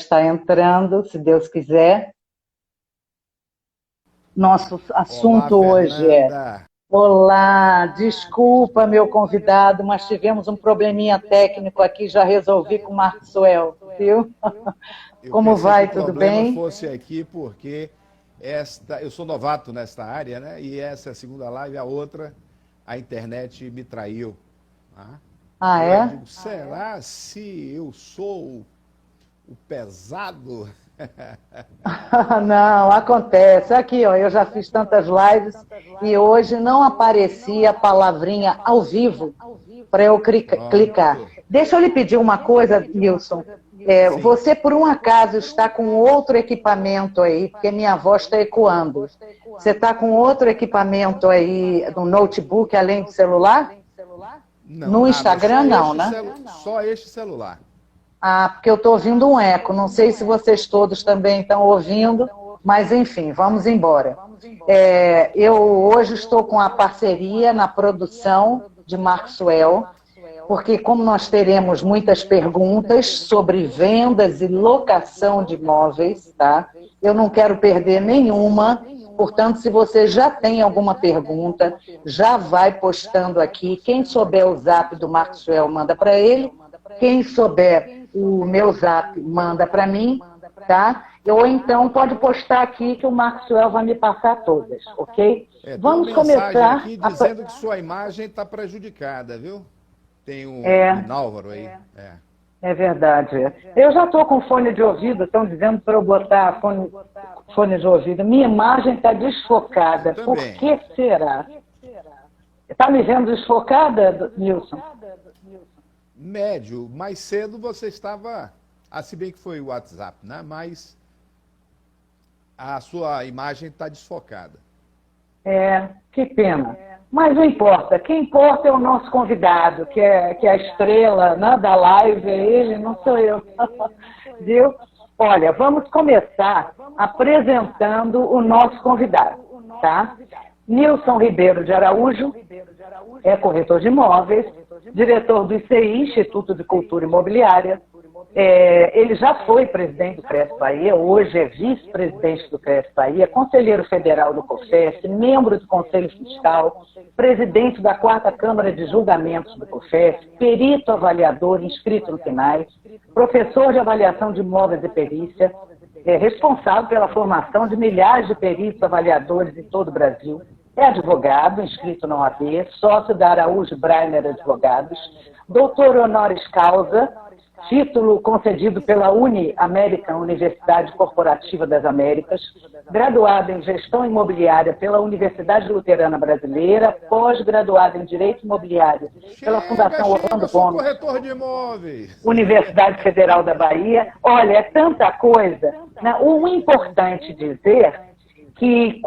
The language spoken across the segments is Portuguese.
está entrando, se Deus quiser. Nosso assunto Olá, hoje é... Fernanda. Olá, desculpa, meu convidado, mas tivemos um probleminha técnico aqui, já resolvi com o Maxwell, viu? Eu Como pensei que vai, o tudo problema bem? fosse aqui porque eu sou novato nesta área, né? E essa é a segunda live, a outra, a internet me traiu. Tá? Ah, E aí eu é? digo, será se eu sou o pesado? Não, acontece. Aqui, ó, eu já fiz tantas lives e hoje não aparecia a palavrinha ao vivo para eu clicar. Pronto. Deixa eu lhe pedir uma coisa, Nilson. Sim. Você, por um acaso, está com outro equipamento aí, porque minha voz está ecoando. Você está com outro equipamento aí no notebook, além do celular? Não, No nada, Instagram, não, né? só este celular. Ah, porque eu estou ouvindo um eco. Não sei se vocês todos também estão ouvindo, mas enfim, vamos embora. Eu hoje estou com a parceria na produção de Maxwell, porque como nós teremos muitas perguntas sobre vendas e locação de imóveis, tá? Eu não quero perder nenhuma, portanto, se você já tem alguma pergunta, já vai postando aqui. Quem souber o zap do Maxwell, manda para ele. Quem souber o meu zap, manda para mim, tá? Ou então pode postar aqui que o Maxwell vai me passar todas, ok? Tem uma Vamos mensagem começar. aqui dizendo que sua imagem está prejudicada, viu? Tem o É, Inálvaro aí. é verdade. Eu já estou com fone de ouvido, estão dizendo para eu botar fone de ouvido. Minha imagem está Eu desfocada. Por também. que será? Está me vendo desfocada, Nilson? Médio, mais cedo você estava, se bem que foi o WhatsApp, né? Mas a sua imagem está desfocada. Que pena. Mas não importa. Quem importa é o nosso convidado, que é a estrela, né, da live, é ele, não sou eu. Viu? Olha, vamos começar apresentando o nosso convidado, tá? Nilson Ribeiro de Araújo é corretor de imóveis, diretor do ICI, Instituto de Cultura Imobiliária. Ele já foi presidente do CRES Bahia, hoje é vice-presidente do CRES Bahia, conselheiro federal do COFES, membro do Conselho Fiscal, presidente da 4ª Câmara de Julgamentos do COFES, perito avaliador inscrito no CNAE, professor de avaliação de imóveis e perícia, responsável pela formação de milhares de peritos avaliadores em todo o Brasil, é advogado, inscrito na OAB, sócio da Araújo Breiner Advogados, doutor honoris causa, título concedido pela American Universidade Corporativa das Américas, graduado em Gestão Imobiliária pela Universidade Luterana Brasileira, pós-graduado em Direito Imobiliário pela Fundação Orlando Sou Gomes, corretor de imóveis. Universidade Federal da Bahia. Olha, é tanta coisa, né? O importante dizer que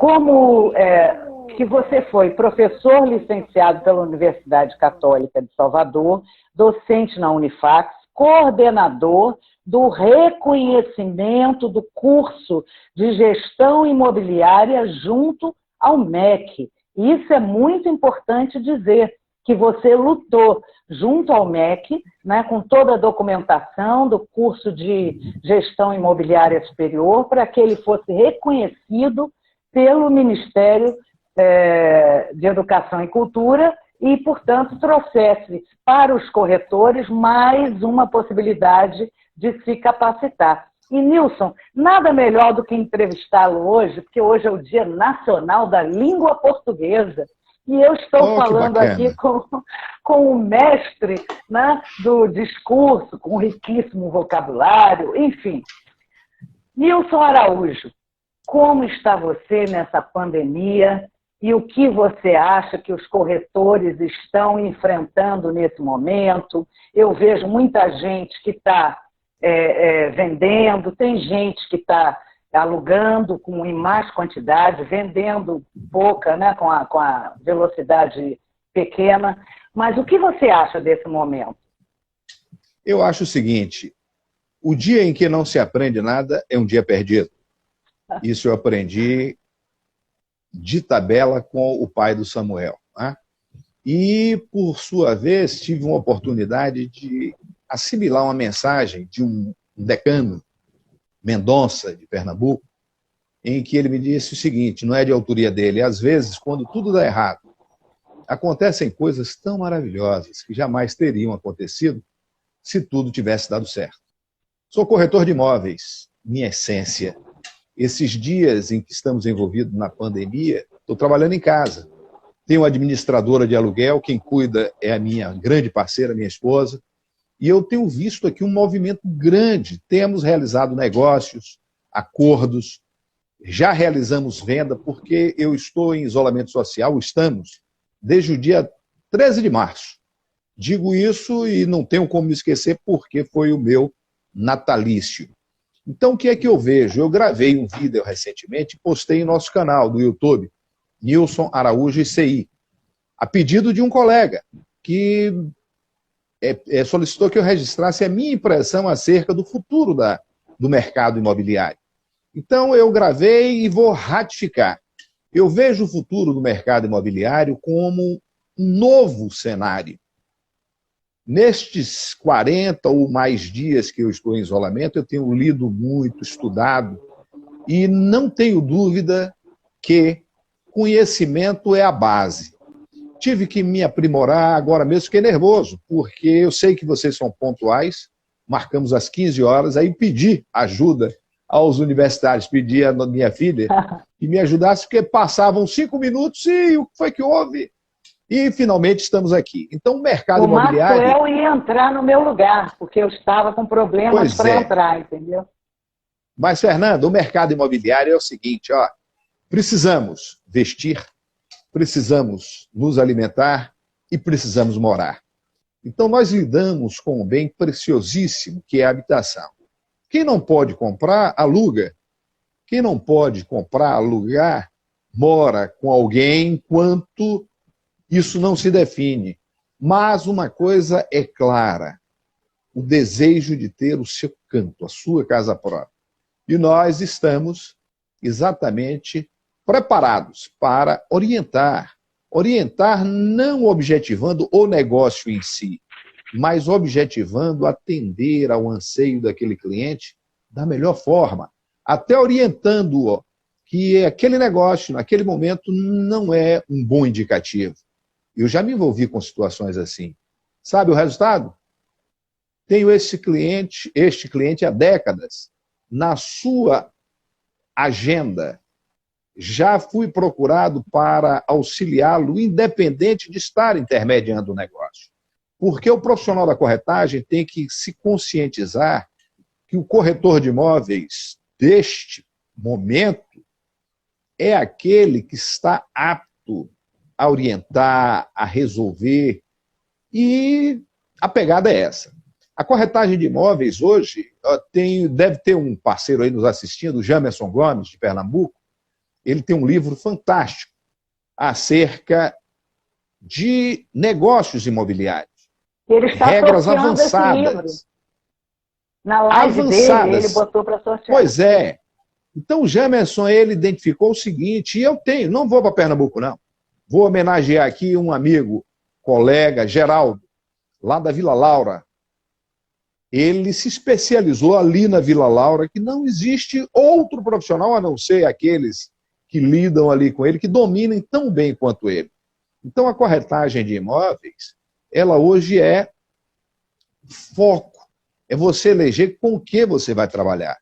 que você foi professor licenciado pela Universidade Católica de Salvador, docente na Unifax, coordenador do reconhecimento do curso de gestão imobiliária junto ao MEC. Isso é muito importante dizer, que você lutou junto ao MEC, né, com toda a documentação do curso de gestão imobiliária superior, para que ele fosse reconhecido pelo Ministério de Educação e Cultura e, portanto, trouxesse para os corretores mais uma possibilidade de se capacitar. E, Nilson, nada melhor do que entrevistá-lo hoje, porque hoje é o Dia Nacional da Língua Portuguesa, e eu estou falando aqui com o mestre, né, do discurso, com um riquíssimo vocabulário, enfim. Nilson Araújo, como está você nessa pandemia? E o que você acha que os corretores estão enfrentando nesse momento? Eu vejo muita gente que está vendendo, tem gente que está alugando em mais quantidade, vendendo pouca, né, com a velocidade pequena. Mas o que você acha desse momento? Eu acho o seguinte, o dia em que não se aprende nada é um dia perdido. Isso eu aprendi de tabela com o pai do Samuel. Né? E, por sua vez, tive uma oportunidade de assimilar uma mensagem de um decano Mendonça, de Pernambuco, em que ele me disse o seguinte, não é de autoria dele, às vezes, quando tudo dá errado, acontecem coisas tão maravilhosas que jamais teriam acontecido se tudo tivesse dado certo. Sou corretor de imóveis, minha essência. Esses dias em que estamos envolvidos na pandemia, estou trabalhando em casa. Tenho uma administradora de aluguel, quem cuida é a minha grande parceira, minha esposa, e eu tenho visto aqui um movimento grande. Temos realizado negócios, acordos, já realizamos venda, porque eu estou em isolamento social, estamos, desde o dia 13 de março. Digo isso e não tenho como me esquecer, porque foi o meu natalício. Então, o que é que eu vejo? Eu gravei um vídeo recentemente e postei em nosso canal do YouTube, Nilson Araújo ICI, a pedido de um colega que solicitou que eu registrasse a minha impressão acerca do futuro do mercado imobiliário. Então, eu gravei e vou ratificar. Eu vejo o futuro do mercado imobiliário como um novo cenário. Nestes 40 ou mais dias que eu estou em isolamento, eu tenho lido muito, estudado, e não tenho dúvida que conhecimento é a base. Tive que me aprimorar agora mesmo, fiquei nervoso, porque eu sei que vocês são pontuais, marcamos às 15 horas, aí pedi ajuda aos universitários, pedi à minha filha que me ajudasse, porque passavam 5 minutos e o que foi que houve? E finalmente estamos aqui. Então o mercado imobiliário... O Maxwell ia entrar no meu lugar, porque eu estava com problemas para entrar, entendeu? Mas, Fernando, o mercado imobiliário é o seguinte, ó, precisamos vestir, precisamos nos alimentar e precisamos morar. Então nós lidamos com um bem preciosíssimo, que é a habitação. Quem não pode comprar, aluga. Quem não pode comprar, alugar, mora com alguém enquanto isso não se define. Mas uma coisa é clara, o desejo de ter o seu canto, a sua casa própria. E nós estamos exatamente preparados para orientar. Orientar não objetivando o negócio em si, mas objetivando atender ao anseio daquele cliente da melhor forma, até orientando-o que aquele negócio, naquele momento, não é um bom indicativo. Eu já me envolvi com situações assim. Sabe o resultado? Tenho este cliente há décadas, na sua agenda. Já fui procurado para auxiliá-lo, independente de estar intermediando o negócio. Porque o profissional da corretagem tem que se conscientizar que o corretor de imóveis deste momento é aquele que está apto a orientar, a resolver, e a pegada é essa. A corretagem de imóveis hoje deve ter um parceiro aí nos assistindo, o Jamerson Gomes, de Pernambuco. Ele tem um livro fantástico acerca de negócios imobiliários. Ele está regras avançadas. Na live dele, ele botou para sortear. Pois é. Então o Jamerson, ele identificou o seguinte, e eu tenho, não vou para Pernambuco não, vou homenagear aqui um amigo, colega, Geraldo, lá da Vila Laura. Ele se especializou ali na Vila Laura, que não existe outro profissional, a não ser aqueles que lidam ali com ele, que dominem tão bem quanto ele. Então a corretagem de imóveis, ela hoje é foco, é você eleger com o que você vai trabalhar.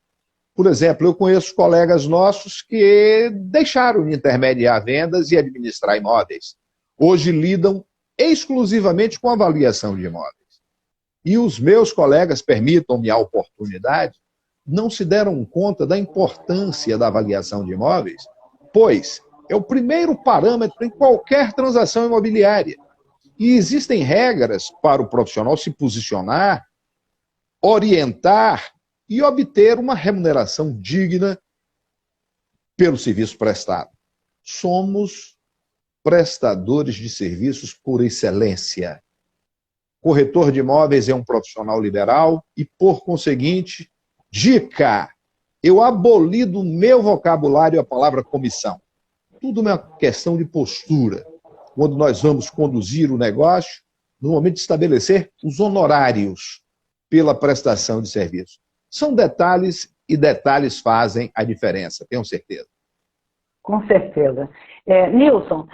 Por exemplo, eu conheço colegas nossos que deixaram de intermediar vendas e administrar imóveis. Hoje lidam exclusivamente com avaliação de imóveis. E os meus colegas, permitam-me a oportunidade, não se deram conta da importância da avaliação de imóveis, pois é o primeiro parâmetro em qualquer transação imobiliária. E existem regras para o profissional se posicionar, orientar e obter uma remuneração digna pelo serviço prestado. Somos prestadores de serviços por excelência. Corretor de imóveis é um profissional liberal e, por conseguinte, dica, eu aboli do meu vocabulário a palavra comissão. Tudo é uma questão de postura. Quando nós vamos conduzir o negócio, no momento de estabelecer os honorários pela prestação de serviço. São detalhes e detalhes fazem a diferença, tenho certeza. Com certeza. Nilson,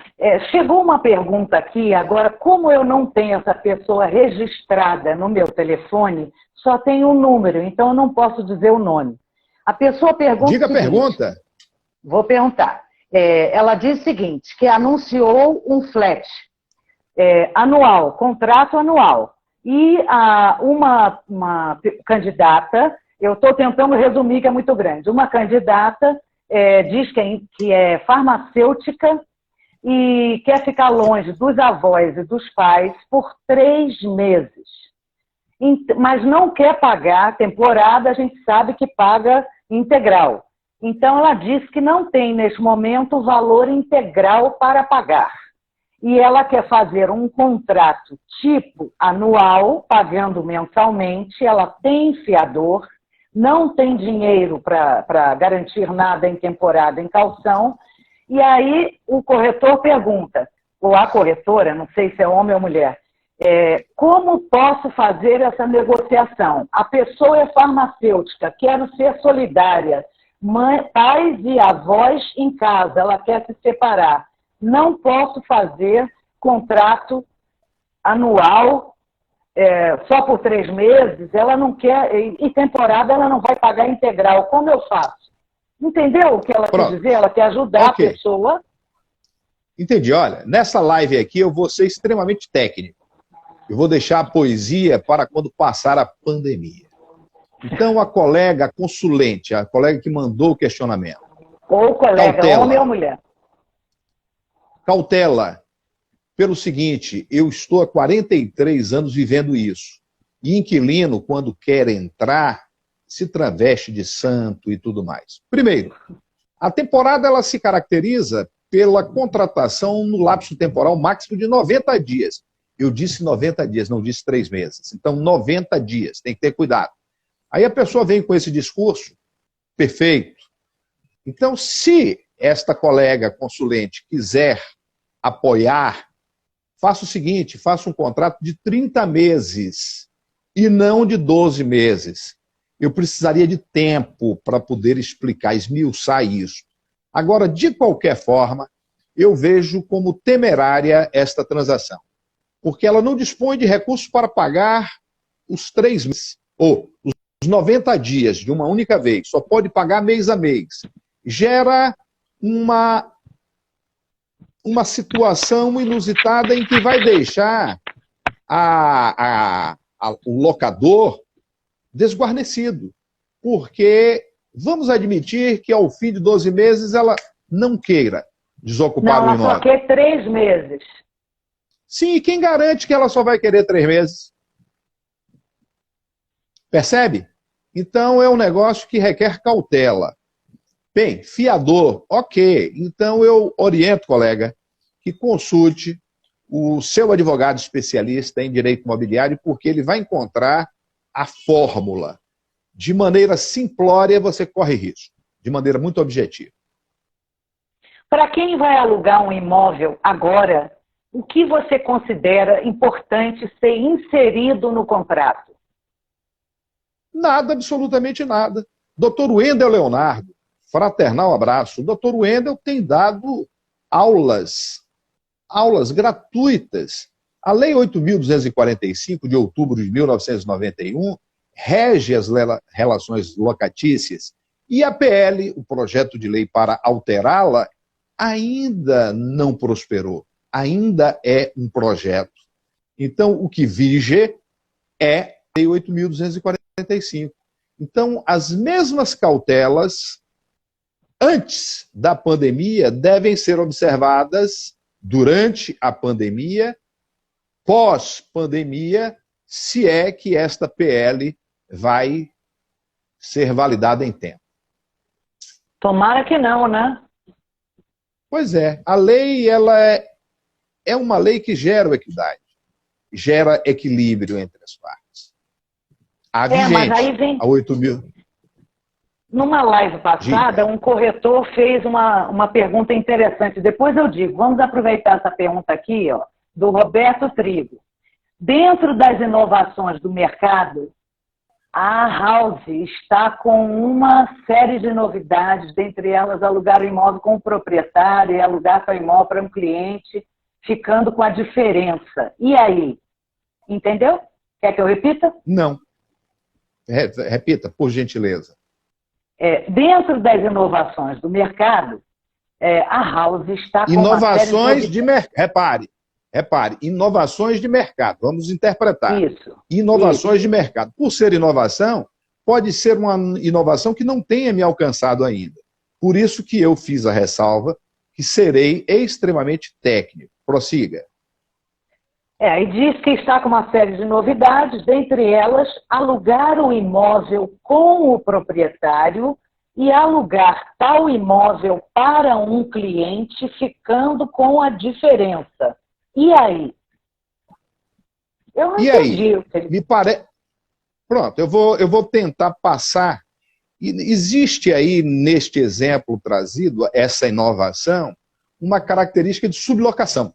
chegou uma pergunta aqui, agora, como eu não tenho essa pessoa registrada no meu telefone, só tem um número, então eu não posso dizer o nome. A pessoa pergunta. Diga a pergunta. Vou perguntar. Ela diz o seguinte: que anunciou um flat anual, contrato anual. E uma candidata, eu estou tentando resumir que é muito grande, uma candidata diz que é farmacêutica e quer ficar longe dos avós e dos pais por 3 meses. Mas não quer pagar temporada, a gente sabe que paga integral. Então, ela diz que não tem, neste momento, valor integral para pagar. E ela quer fazer um contrato tipo anual, pagando mensalmente, ela tem fiador, não tem dinheiro para garantir nada em temporada, em calção, e aí o corretor pergunta, ou a corretora, não sei se é homem ou mulher, como posso fazer essa negociação? A pessoa é farmacêutica, quero ser solidária, pais e avós em casa, ela quer se separar. Não posso fazer contrato anual só por 3 meses, ela não quer, e temporada ela não vai pagar integral. Como eu faço? Entendeu o que ela quer dizer? Ela quer ajudar a pessoa. Entendi. Olha, nessa live aqui eu vou ser extremamente técnico. Eu vou deixar a poesia para quando passar a pandemia. Então, a colega a consulente, a colega que mandou o questionamento. Ou colega, cautela, homem ou mulher. Cautela. Pelo seguinte, eu estou há 43 anos vivendo isso. E inquilino, quando quer entrar, se traveste de santo e tudo mais. Primeiro, a temporada ela se caracteriza pela contratação no lapso temporal máximo de 90 dias. Eu disse 90 dias, não disse 3 meses. Então, 90 dias, tem que ter cuidado. Aí a pessoa vem com esse discurso, perfeito. Então, se esta colega consulente quiser apoiar, faça o seguinte, faça um contrato de 30 meses e não de 12 meses. Eu precisaria de tempo para poder explicar, esmiuçar isso. Agora, de qualquer forma, eu vejo como temerária esta transação, porque ela não dispõe de recursos para pagar os 3 meses, ou os 90 dias de uma única vez, só pode pagar mês a mês. Gera uma situação inusitada em que vai deixar o locador desguarnecido, porque vamos admitir que ao fim de 12 meses ela não queira desocupar o imóvel. Ela só quer 3 meses. Sim, e quem garante que ela só vai querer 3 meses? Percebe? Então é um negócio que requer cautela. Bem, fiador, ok. Então eu oriento, colega, que consulte o seu advogado especialista em direito imobiliário, porque ele vai encontrar a fórmula. De maneira simplória, você corre risco. De maneira muito objetiva. Para quem vai alugar um imóvel agora, o que você considera importante ser inserido no contrato? Nada, absolutamente nada. Dr. Wendel Leonardo, fraternal abraço. O Dr. Wendel tem dado aulas gratuitas. A Lei 8.245, de outubro de 1991, rege as relações locatícias e a PL, o projeto de lei para alterá-la, ainda não prosperou. Ainda é um projeto. Então, o que vige é a Lei 8.245. Então, as mesmas cautelas antes da pandemia devem ser observadas durante a pandemia, pós-pandemia, se é que esta PL vai ser validada em tempo. Tomara que não, né? Pois é, a lei ela é uma lei que gera equidade, gera equilíbrio entre as partes. A vigente, mas aí vem... a 8.000... Numa live passada, um corretor fez uma pergunta interessante. Depois eu digo, vamos aproveitar essa pergunta aqui, do Roberto Trigo. Dentro das inovações do mercado, A House está com uma série de novidades, dentre elas alugar o imóvel com o proprietário e alugar o imóvel para um cliente, ficando com a diferença. E aí? Entendeu? Quer que eu repita? Não. Repita, por gentileza. Dentro das inovações do mercado, a House está com inovações de mercado. Repare, inovações de mercado. Vamos interpretar. Isso. Inovações de mercado. Por ser inovação, pode ser uma inovação que não tenha me alcançado ainda. Por isso que eu fiz a ressalva que serei extremamente técnico. Prossiga. E diz que está com uma série de novidades, dentre elas, alugar o imóvel com o proprietário e alugar tal imóvel para um cliente, ficando com a diferença. E aí? Eu não entendi. Me parece. Pronto, eu vou tentar passar. Existe aí, neste exemplo trazido, essa inovação, uma característica de sublocação.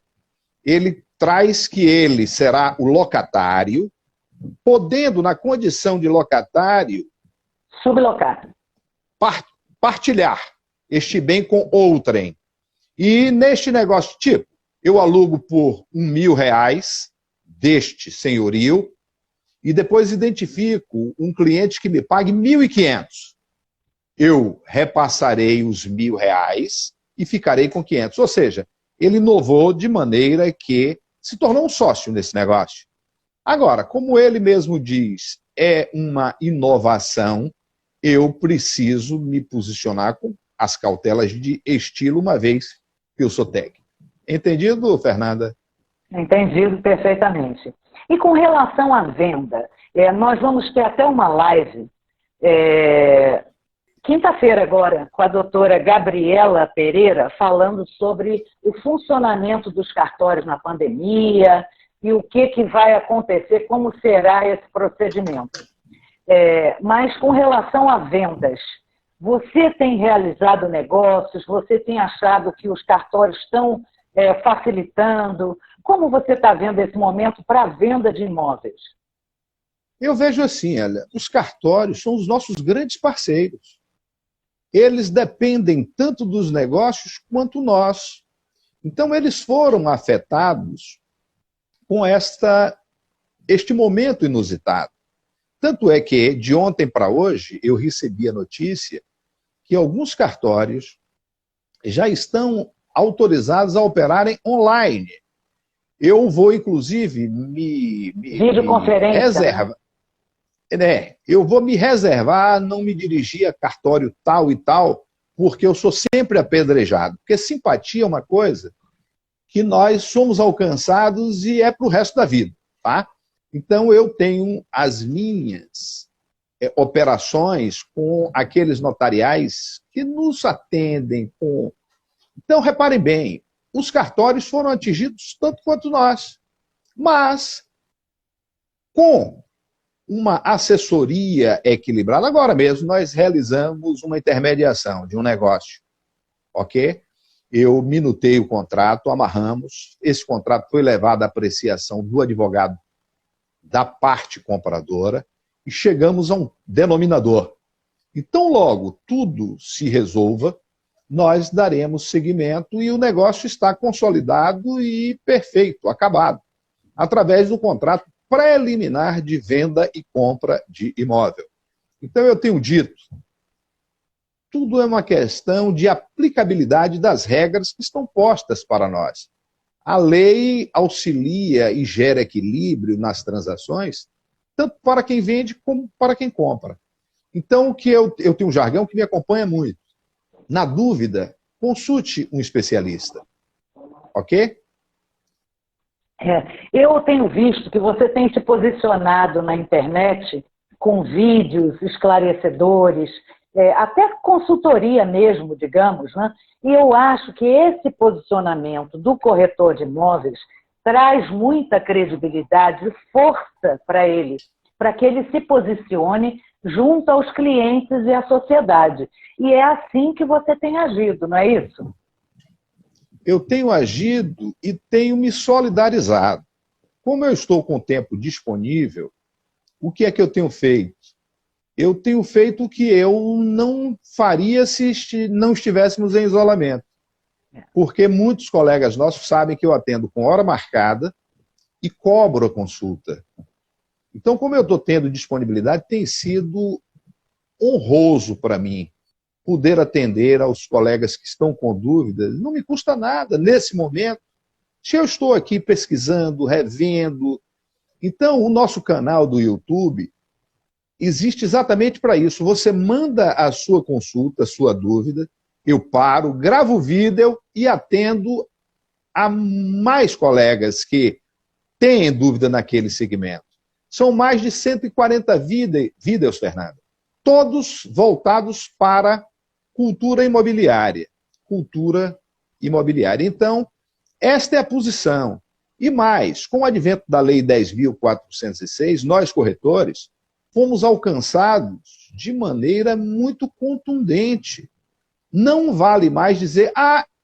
Ele traz que ele será o locatário, podendo, na condição de locatário, sublocar, partilhar este bem com outrem. E neste negócio, tipo, eu alugo por R$1.000 deste senhorio e depois identifico um cliente que me pague 1.500. Eu repassarei os R$1.000 e ficarei com 500. Ou seja, ele inovou de maneira que se tornou um sócio nesse negócio. Agora, como ele mesmo diz, é uma inovação, eu preciso me posicionar com as cautelas de estilo, uma vez que eu sou técnico. Entendido, Fernanda? Entendido perfeitamente. E com relação à venda, nós vamos ter até uma live, quinta-feira agora, com a doutora Gabriela Pereira, falando sobre o funcionamento dos cartórios na pandemia e o que vai acontecer, como será esse procedimento. Mas com relação a vendas, você tem realizado negócios, você tem achado que os cartórios estão facilitando? Como você está vendo esse momento para a venda de imóveis? Eu vejo assim, os cartórios são os nossos grandes parceiros. Eles dependem tanto dos negócios quanto nós. Então, eles foram afetados com este momento inusitado. Tanto é que, de ontem para hoje, eu recebi a notícia que alguns cartórios já estão autorizados a operarem online. Eu vou, inclusive, videoconferência, reservar. Eu vou me reservar, não me dirigir a cartório tal e tal, porque eu sou sempre apedrejado. Porque simpatia é uma coisa que nós somos alcançados e é para o resto da vida, tá? Então, eu tenho as minhas operações com aqueles notariais que nos atendem com... Então, reparem bem, os cartórios foram atingidos tanto quanto nós, mas com uma assessoria equilibrada. Agora mesmo, nós realizamos uma intermediação de um negócio, ok? Eu minutei o contrato, amarramos, esse contrato foi levado à apreciação do advogado da parte compradora e chegamos a um denominador. Então, logo tudo se resolva, nós daremos seguimento e o negócio está consolidado e perfeito, acabado, através do contrato preliminar de venda e compra de imóvel. Então, eu tenho dito, tudo é uma questão de aplicabilidade das regras que estão postas para nós. A lei auxilia e gera equilíbrio nas transações, tanto para quem vende como para quem compra. Então, que eu tenho um jargão que me acompanha muito. Na dúvida, consulte um especialista. Ok? Eu tenho visto que você tem se posicionado na internet com vídeos esclarecedores, até consultoria mesmo, digamos, né? E eu acho que esse posicionamento do corretor de imóveis traz muita credibilidade e força para ele, para que ele se posicione junto aos clientes e à sociedade. E é assim que você tem agido, não é isso? Eu tenho agido e tenho me solidarizado. Como eu estou com o tempo disponível, o que é que eu tenho feito? eu tenho feito o que eu não faria se não estivéssemos em isolamento. Porque muitos colegas nossos sabem que eu atendo com hora marcada e cobro a consulta. Então, como eu estou tendo disponibilidade, tem sido honroso para mim poder atender aos colegas que estão com dúvidas. Não me custa nada nesse momento. Se eu estou aqui pesquisando, revendo. Então, o nosso canal do YouTube existe exatamente para isso. Você manda a sua consulta, a sua dúvida, eu paro, gravo o vídeo e atendo a mais colegas que têm dúvida naquele segmento. São mais de 140 vídeos, Fernanda, todos voltados para cultura imobiliária. Cultura imobiliária. Então, esta é a posição. E mais, com o advento da Lei 10.406, nós, corretores, fomos alcançados de maneira muito contundente. Não vale mais dizer,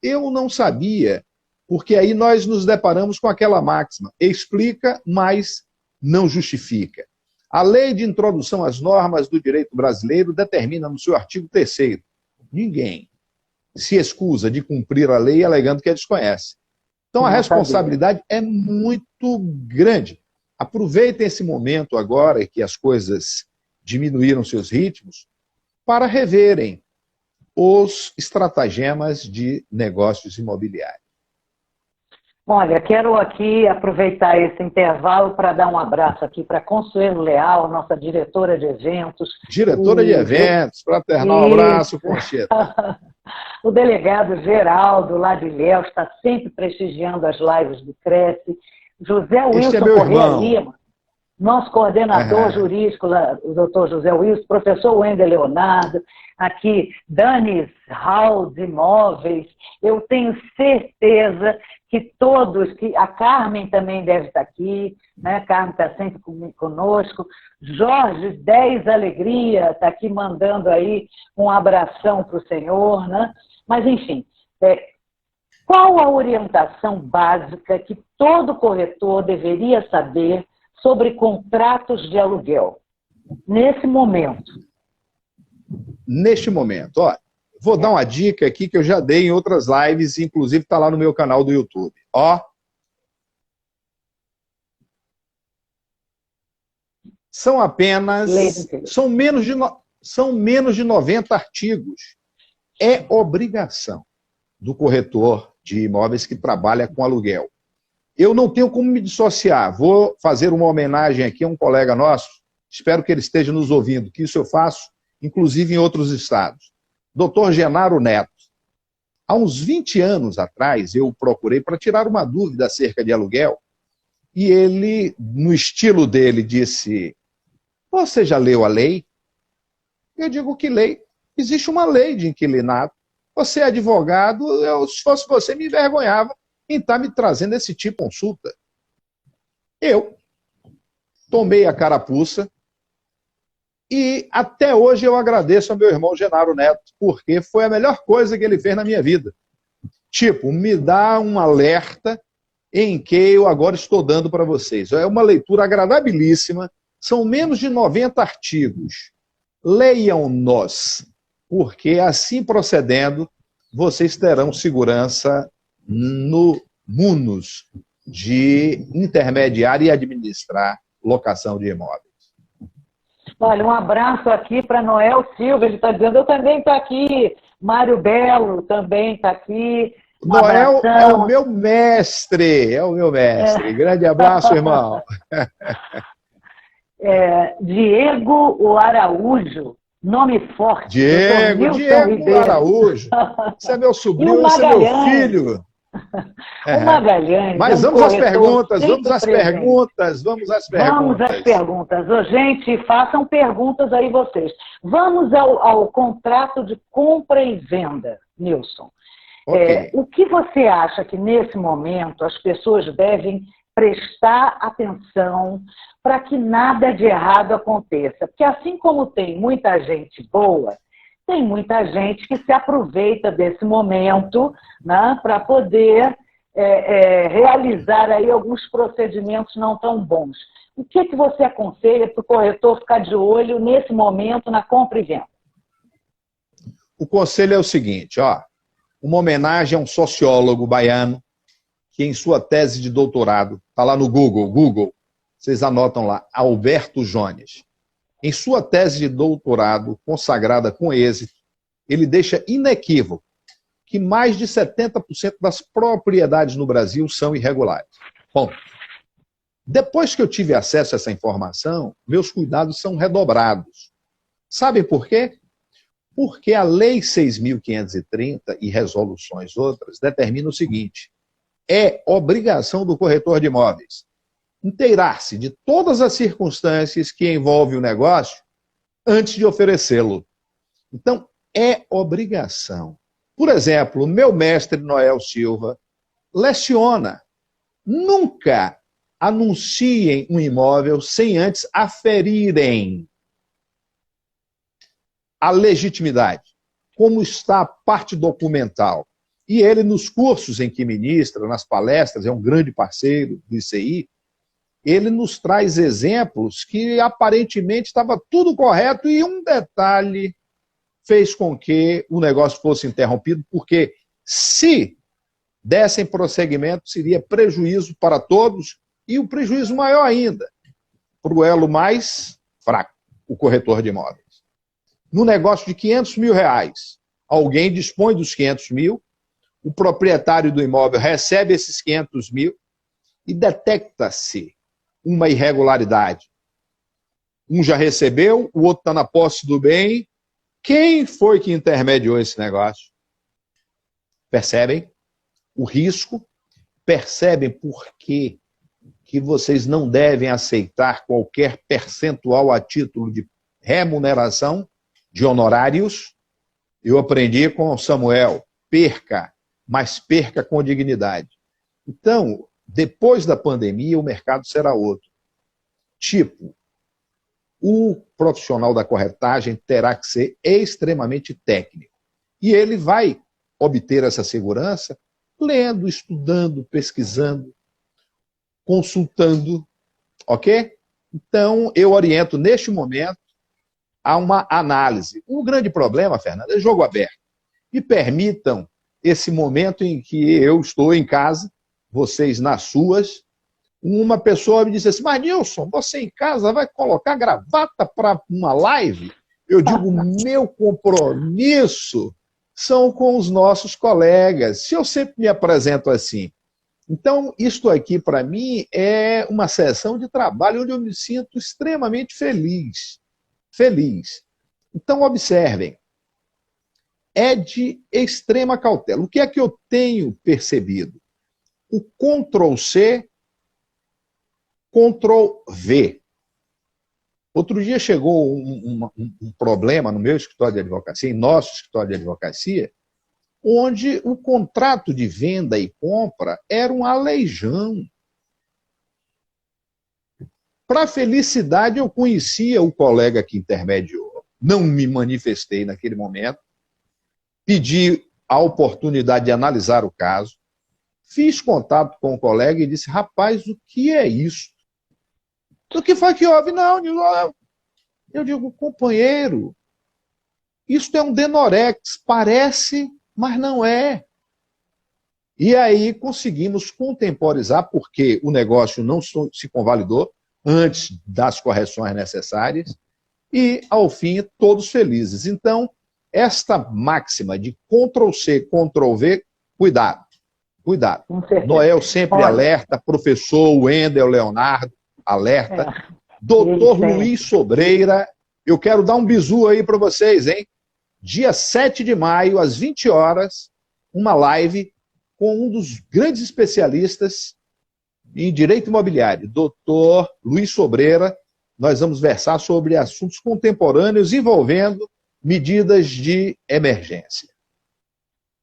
eu não sabia, porque aí nós nos deparamos com aquela máxima, explica, mas não justifica. A Lei de Introdução às Normas do Direito Brasileiro determina no seu artigo 3º, ninguém se excusa de cumprir a lei alegando que a desconhece. Então a responsabilidade é muito grande. Aproveitem esse momento agora que as coisas diminuíram seus ritmos para reverem os estratagemas de negócios imobiliários. Olha, quero aqui aproveitar esse intervalo para dar um abraço aqui para Consuelo Leal, nossa diretora de eventos. Diretora de eventos, fraternal abraço, Concheta. O delegado Geraldo, lá de Ilhéus, está sempre prestigiando as lives do Cresce. José Wilson Corrêa Lima, nosso coordenador jurídico, o doutor José Wilson, professor Wendel Leonardo, aqui, Danis House Imóveis. Eu tenho certeza que todos, que a Carmen também deve estar aqui, né? A Carmen está sempre conosco. Jorge 10 Alegria está aqui mandando aí um abração para o senhor, né? Mas, enfim, qual a orientação básica que todo corretor deveria saber sobre contratos de aluguel nesse momento? Neste momento, ó, vou dar uma dica aqui que eu já dei em outras lives, inclusive está lá no meu canal do YouTube. Ó, são menos de 90 artigos. É obrigação do corretor de imóveis que trabalha com aluguel. Eu não tenho como me dissociar. Vou fazer uma homenagem aqui a um colega nosso, espero que ele esteja nos ouvindo, que isso eu faço, inclusive em outros estados. Dr. Genaro Neto. Há uns 20 anos atrás, eu procurei para tirar uma dúvida acerca de aluguel, e ele, no estilo dele, disse, você já leu a lei? Eu digo, que lei? Existe uma lei de inquilinato. Você é advogado, se fosse você, me envergonhava em estar me trazendo esse tipo de consulta. Eu tomei a carapuça e até hoje eu agradeço ao meu irmão Genaro Neto, porque foi a melhor coisa que ele fez na minha vida. Tipo, me dá um alerta em que eu agora estou dando para vocês. É uma leitura agradabilíssima, são menos de 90 artigos. Leiam-nos, porque assim procedendo, vocês terão segurança no munus de intermediar e administrar locação de imóveis. Olha, um abraço aqui para Noel Silva, ele está dizendo, eu também estou aqui. Mário Belo também está aqui. Noel é o meu mestre, Grande abraço, irmão. Diego Araújo, nome forte. Diego Araújo. Esse é meu sobrinho, esse é meu filho. O Magalhães. Mas vamos às perguntas, vamos às perguntas. Ô, gente, façam perguntas aí vocês. Vamos ao contrato de compra e venda, Nilson. Okay. O que você acha que nesse momento as pessoas devem prestar atenção para que nada de errado aconteça? Porque assim como tem muita gente boa, tem muita gente que se aproveita desse momento, né, para poder realizar aí alguns procedimentos não tão bons. O que você aconselha para o corretor ficar de olho nesse momento na compra e venda? O conselho é o seguinte, uma homenagem a um sociólogo baiano que em sua tese de doutorado, está lá no Google, vocês anotam lá, Alberto Jones. Em sua tese de doutorado, consagrada com êxito, ele deixa inequívoco que mais de 70% das propriedades no Brasil são irregulares. Bom, depois que eu tive acesso a essa informação, meus cuidados são redobrados. Sabem por quê? Porque a Lei 6.530 e resoluções outras determinam o seguinte: é obrigação do corretor de imóveis inteirar-se de todas as circunstâncias que envolvem o negócio antes de oferecê-lo. Então, é obrigação. Por exemplo, o meu mestre Noel Silva leciona: nunca anunciem um imóvel sem antes aferirem a legitimidade, como está a parte documental. E ele, nos cursos em que ministra, nas palestras, é um grande parceiro do ICI, ele nos traz exemplos que aparentemente estava tudo correto e um detalhe fez com que o negócio fosse interrompido, porque se dessem prosseguimento, seria prejuízo para todos e o prejuízo maior ainda para o elo mais fraco, o corretor de imóveis. No negócio de R$500 mil, alguém dispõe dos 500 mil, o proprietário do imóvel recebe esses 500 mil e detecta-se uma irregularidade. Um já recebeu, o outro está na posse do bem. Quem foi que intermediou esse negócio? Percebem o risco? Percebem por que vocês não devem aceitar qualquer percentual a título de remuneração, de honorários? Eu aprendi com Samuel: perca, mas perca com dignidade. Então, depois da pandemia, o mercado será outro. Tipo, o profissional da corretagem terá que ser extremamente técnico. E ele vai obter essa segurança lendo, estudando, pesquisando, consultando, ok? Então, eu oriento, neste momento, a uma análise. O grande problema, Fernanda, é jogo aberto. Me permitam esse momento em que eu estou em casa, vocês nas suas. Uma pessoa me disse assim: mas Nilson, você em casa vai colocar gravata para uma live? Eu digo, meu compromisso são com os nossos colegas. Se eu sempre me apresento assim. Então, isto aqui, para mim, é uma sessão de trabalho onde eu me sinto extremamente feliz. Feliz. Então, observem. É de extrema cautela. O que é que eu tenho percebido? O Ctrl+C, Ctrl+V. Outro dia chegou um problema no meu escritório de advocacia, em nosso escritório de advocacia, onde o contrato de venda e compra era um aleijão. Para felicidade, eu conhecia o colega que intermediou. Não me manifestei naquele momento, pedi a oportunidade de analisar o caso, fiz contato com o colega e disse: rapaz, o que é isso? O que foi que houve? Não, eu digo, companheiro, isso é um Denorex, parece, mas não é. E aí conseguimos contemporizar, porque o negócio não se convalidou antes das correções necessárias, e, ao fim, todos felizes. Então, esta máxima de Ctrl+C, Ctrl+V, cuidado, cuidado. Noel sempre alerta, professor Wendel Leonardo, alerta. Doutor Luiz Sobreira, eu quero dar um bizu aí para vocês, hein? Dia 7 de maio, às 20 horas, uma live com um dos grandes especialistas em direito imobiliário, doutor Luiz Sobreira. Nós vamos versar sobre assuntos contemporâneos envolvendo medidas de emergência.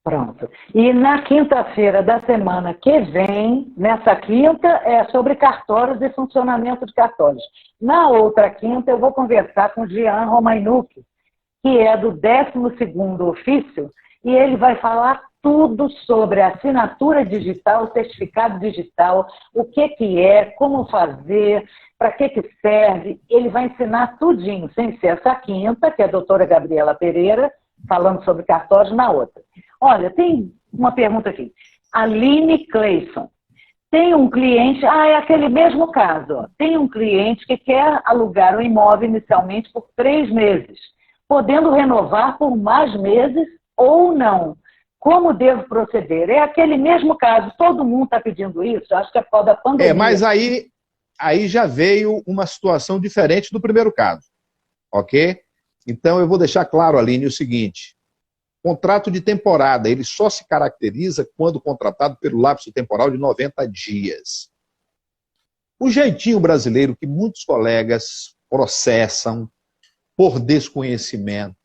Pronto. E na quinta-feira da semana que vem, nessa quinta, é sobre cartórios e funcionamento de cartórios. Na outra quinta, eu vou conversar com o Jean Romainuc, que é do 12º ofício, e ele vai falar tudo sobre a assinatura digital, o certificado digital, o que é, como fazer, para que serve. Ele vai ensinar tudinho, sem ser essa quinta, que é a doutora Gabriela Pereira, falando sobre cartório na outra. Olha, tem uma pergunta aqui. Aline Cleison. Tem um cliente, é aquele mesmo caso, ó. Tem um cliente que quer alugar o imóvel inicialmente por 3 meses, podendo renovar por mais meses ou não. Como devo proceder? É aquele mesmo caso, todo mundo está pedindo isso, acho que é por causa da pandemia. Mas aí já veio uma situação diferente do primeiro caso, ok? Então eu vou deixar claro, Aline, o seguinte: contrato de temporada, ele só se caracteriza quando contratado pelo lapso temporal de 90 dias. O jeitinho brasileiro que muitos colegas processam por desconhecimento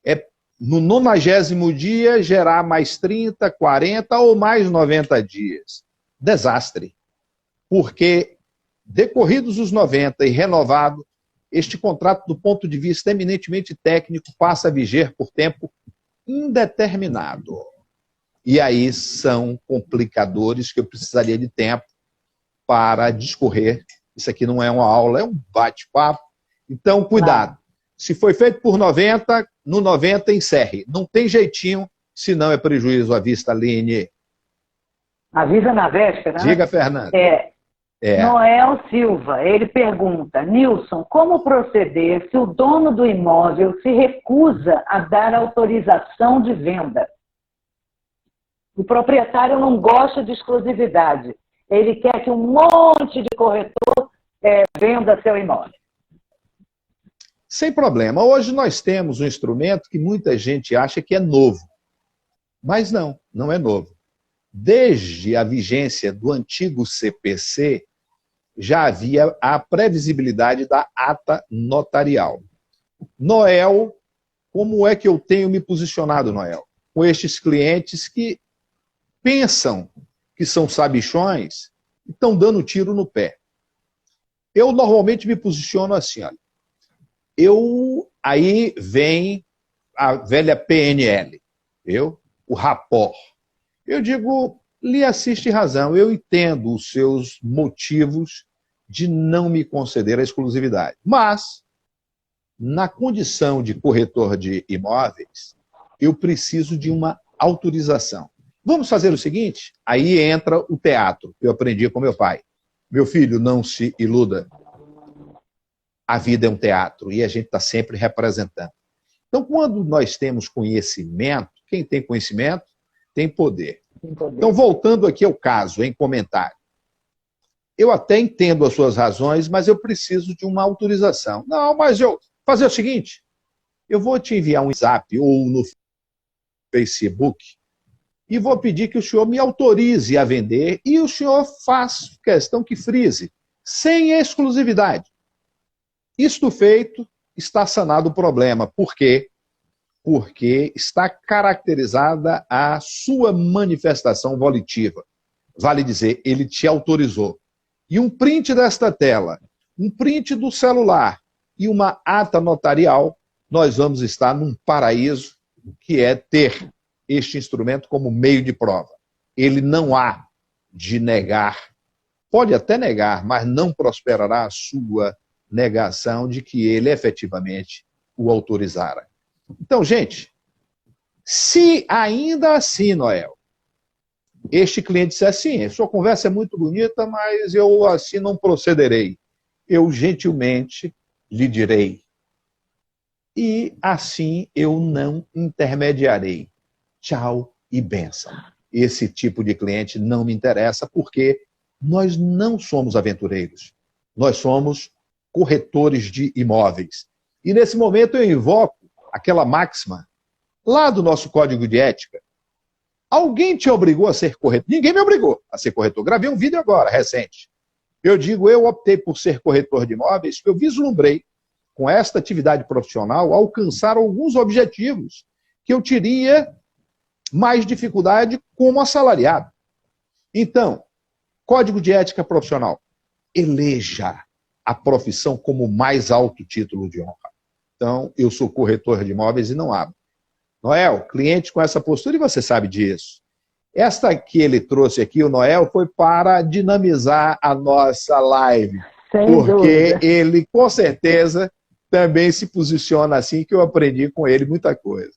é, no 90º dia, gerar mais 30, 40 ou mais 90 dias. Desastre. Porque, decorridos os 90 e renovado, este contrato, do ponto de vista eminentemente técnico, passa a viger por tempo indeterminado. E aí são complicadores que eu precisaria de tempo para discorrer. Isso aqui não é uma aula, é um bate-papo. Então, cuidado. Se foi feito por 90, no 90 encerre. Não tem jeitinho, senão é prejuízo à vista, Aline. Avisa na véspera, né? Diga, Fernanda. Noel Silva, ele pergunta: Nilson, como proceder se o dono do imóvel se recusa a dar autorização de venda? O proprietário não gosta de exclusividade. Ele quer que um monte de corretor venda seu imóvel. Sem problema. Hoje nós temos um instrumento que muita gente acha que é novo. Mas não é novo. Desde a vigência do antigo CPC, já havia a previsibilidade da ata notarial. Noel, como é que eu tenho me posicionado, Noel? Com estes clientes que pensam que são sabichões e estão dando tiro no pé. Eu normalmente me posiciono assim, olha. Aí vem a velha PNL, o rapport. Eu digo, lhe assiste razão, eu entendo os seus motivos de não me conceder a exclusividade. Mas, na condição de corretor de imóveis, eu preciso de uma autorização. Vamos fazer o seguinte? Aí entra o teatro, que eu aprendi com meu pai. Meu filho, não se iluda. A vida é um teatro e a gente está sempre representando. Então, quando nós temos conhecimento, quem tem conhecimento tem poder. Então, voltando aqui ao caso, em comentário. Eu até entendo as suas razões, mas eu preciso de uma autorização. Não, mas eu... Fazer o seguinte, eu vou te enviar um WhatsApp ou no Facebook e vou pedir que o senhor me autorize a vender e o senhor faz questão que frise, sem exclusividade. Isto feito, está sanado o problema. Por quê? Porque está caracterizada a sua manifestação volitiva. Vale dizer, ele te autorizou. E um print desta tela, um print do celular e uma ata notarial, nós vamos estar num paraíso que é ter este instrumento como meio de prova. Ele não há de negar, pode até negar, mas não prosperará a sua negação de que ele efetivamente o autorizara. Então, gente, se ainda assim, Noel, este cliente disser assim, sua conversa é muito bonita, mas eu assim não procederei, eu gentilmente lhe direi, e assim eu não intermediarei. Tchau e bênção. Esse tipo de cliente não me interessa, porque nós não somos aventureiros, nós somos corretores de imóveis. E nesse momento eu invoco aquela máxima lá do nosso código de ética. Alguém te obrigou a ser corretor? Ninguém me obrigou a ser corretor. Gravei um vídeo agora, recente. Eu digo, eu optei por ser corretor de imóveis porque eu vislumbrei, com esta atividade profissional, alcançar alguns objetivos que eu teria mais dificuldade como assalariado. Então, código de ética profissional. Eleja a profissão como mais alto título de honra. Então, eu sou corretor de imóveis e não abro. Noel, cliente com essa postura, e você sabe disso. Esta que ele trouxe aqui, o Noel, foi para dinamizar a nossa live. Sem porque dúvida. ele, com certeza, também se posiciona assim, que eu aprendi com ele muita coisa.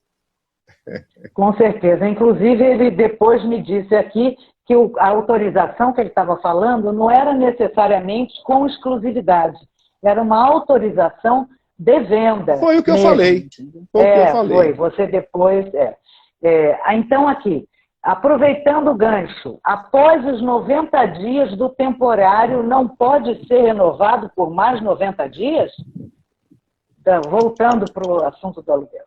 Com certeza. Inclusive, ele depois me disse aqui que a autorização que ele estava falando não era necessariamente com exclusividade. Era uma autorização de venda. Foi o que mesmo. eu falei. Foi o que eu falei. Foi. Você depois... Então, aqui, aproveitando o gancho, após os 90 dias do temporário, não pode ser renovado por mais 90 dias? Então, voltando para o assunto do aluguel.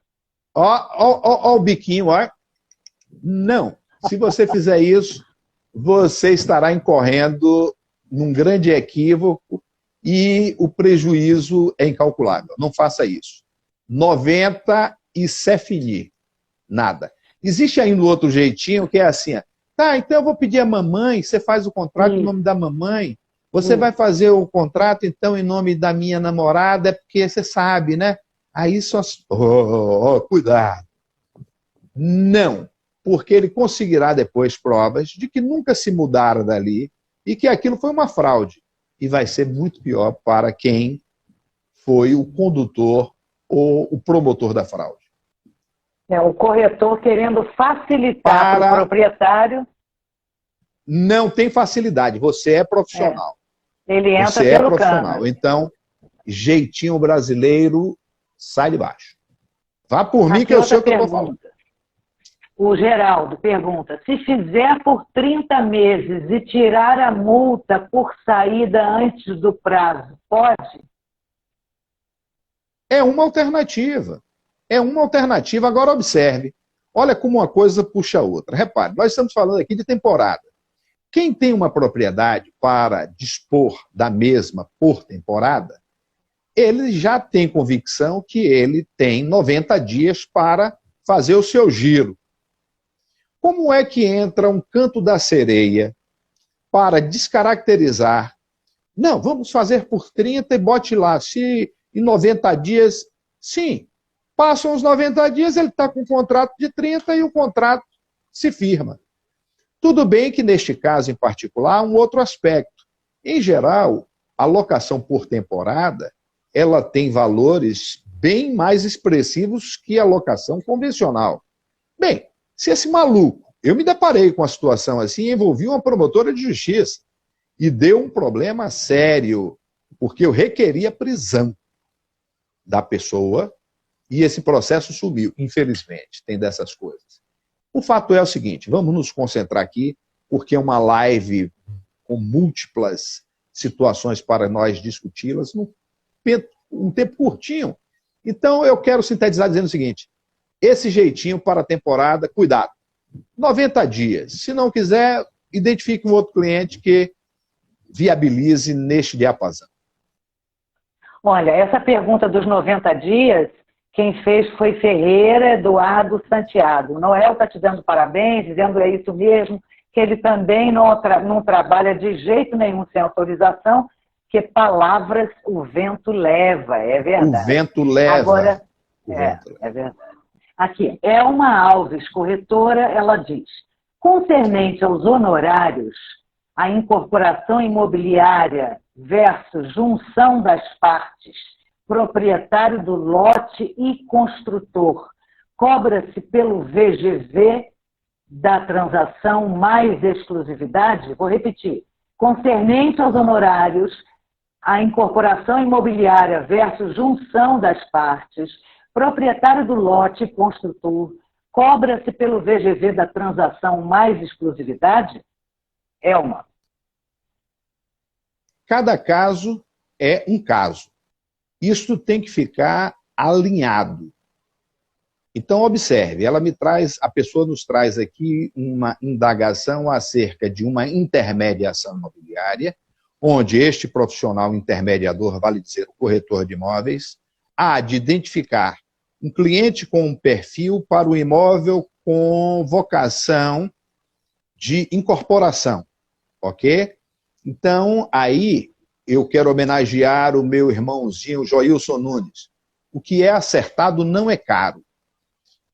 Ó o biquinho, ó. Não. Se você fizer isso, você estará incorrendo num grande equívoco e o prejuízo é incalculável. Não faça isso. 90 e c'est fini. Nada. Existe ainda um outro jeitinho que é assim, tá, então eu vou pedir a mamãe, você faz o contrato em nome da mamãe, você vai fazer o contrato então em nome da minha namorada, porque você sabe, né? Aí só... cuidado. Não, porque ele conseguirá depois provas de que nunca se mudaram dali e que aquilo foi uma fraude. E vai ser muito pior para quem foi o condutor ou o promotor da fraude. O corretor querendo facilitar para o proprietário. Não tem facilidade, você é profissional. Ele entra você pelo é profissional. cano. Então, jeitinho brasileiro, sai de baixo. Vá por mim que eu sei o que eu estou falando. O Geraldo pergunta, se fizer por 30 meses e tirar a multa por saída antes do prazo, pode? É uma alternativa. É uma alternativa. Agora observe. Olha como uma coisa puxa a outra. Repare, nós estamos falando aqui de temporada. Quem tem uma propriedade para dispor da mesma por temporada, ele já tem convicção que ele tem 90 dias para fazer o seu giro. Como é que entra um canto da sereia para descaracterizar? Não, vamos fazer por 30 e bote lá. Se em 90 dias, sim. Passam os 90 dias, ele está com um contrato de 30 e o contrato se firma. Tudo bem que, neste caso em particular, há um outro aspecto. Em geral, a locação por temporada, ela tem valores bem mais expressivos que a locação convencional. Bem, se esse maluco, eu me deparei com uma situação assim, envolvi uma promotora de justiça e deu um problema sério, porque eu requeria a prisão da pessoa e esse processo sumiu, infelizmente, tem dessas coisas. O fato é o seguinte, vamos nos concentrar aqui, porque é uma live com múltiplas situações para nós discuti-las num tempo curtinho. Então, eu quero sintetizar dizendo o seguinte, esse jeitinho para a temporada, cuidado, 90 dias. Se não quiser, identifique um outro cliente que viabilize neste diapasão. Olha, essa pergunta dos 90 dias, quem fez foi Ferreira Eduardo Santiago. O Noel está te dando parabéns, dizendo é isso mesmo, que ele também não trabalha de jeito nenhum sem autorização, que palavras o vento leva, é verdade. O vento leva. Agora, é verdade. Aqui, Elma Alves, corretora, ela diz, concernente aos honorários, a incorporação imobiliária versus junção das partes, proprietário do lote e construtor, cobra-se pelo VGV da transação mais exclusividade? Vou repetir. Concernente aos honorários, a incorporação imobiliária versus junção das partes, proprietário do lote e construtor, cobra-se pelo VGV da transação mais exclusividade? Elma. Cada caso é um caso. Isso tem que ficar alinhado. Então, observe, a pessoa nos traz aqui uma indagação acerca de uma intermediação imobiliária, onde este profissional intermediador, vale dizer, o corretor de imóveis, há de identificar um cliente com um perfil para o imóvel com vocação de incorporação, ok? Então, aí, eu quero homenagear o meu irmãozinho Joilson Nunes. O que é acertado não é caro.